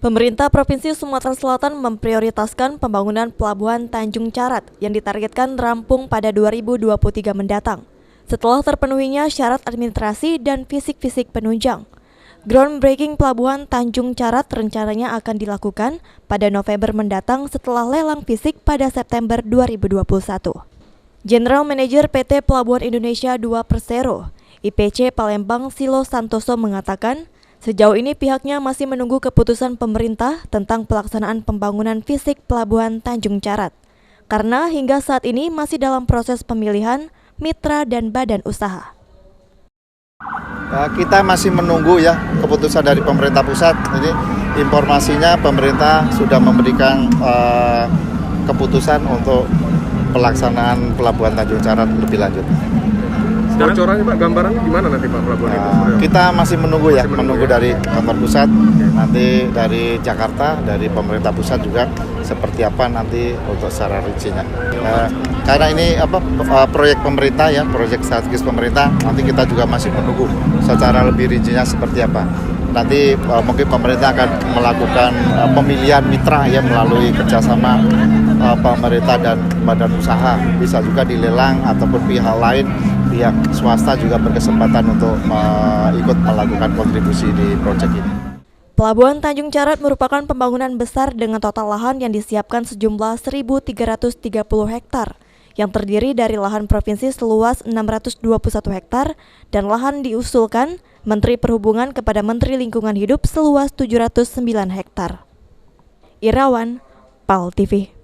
Pemerintah Provinsi Sumatera Selatan memprioritaskan pembangunan Pelabuhan Tanjung Carat yang ditargetkan rampung pada 2023 mendatang, setelah terpenuhinya syarat administrasi dan fisik penunjang. Groundbreaking Pelabuhan Tanjung Carat rencananya akan dilakukan pada November mendatang setelah lelang fisik pada September 2021. General Manager PT Pelabuhan Indonesia II Persero, IPC Palembang Silo Santoso mengatakan, sejauh ini pihaknya masih menunggu keputusan pemerintah tentang pelaksanaan pembangunan fisik Pelabuhan Tanjung Carat, karena hingga saat ini masih dalam proses pemilihan mitra dan badan usaha. Kita masih menunggu ya keputusan dari pemerintah pusat. Ini informasinya pemerintah sudah memberikan keputusan untuk pelaksanaan Pelabuhan Tanjung Carat lebih lanjut. Bocorannya Pak, gambarannya gimana nanti Pak pelabuhan itu? Kita masih menunggu ya, menunggu dari kantor pusat, nanti dari Jakarta, dari pemerintah pusat juga seperti apa nanti untuk secara rincinya. Karena ini proyek pemerintah ya, proyek strategis pemerintah, nanti kita juga masih menunggu secara lebih rincinya seperti apa. Nanti mungkin pemerintah akan melakukan pemilihan mitra ya melalui kerjasama pemerintah dan badan usaha, bisa juga dilelang ataupun pihak lain, pihak swasta juga berkesempatan untuk ikut melakukan kontribusi di proyek ini. Pelabuhan Tanjung Carat merupakan pembangunan besar dengan total lahan yang disiapkan sejumlah 1.330 hektar, yang terdiri dari lahan provinsi seluas 621 hektar dan lahan diusulkan Menteri Perhubungan kepada Menteri Lingkungan Hidup seluas 709 hektar. Irawan, PAL TV.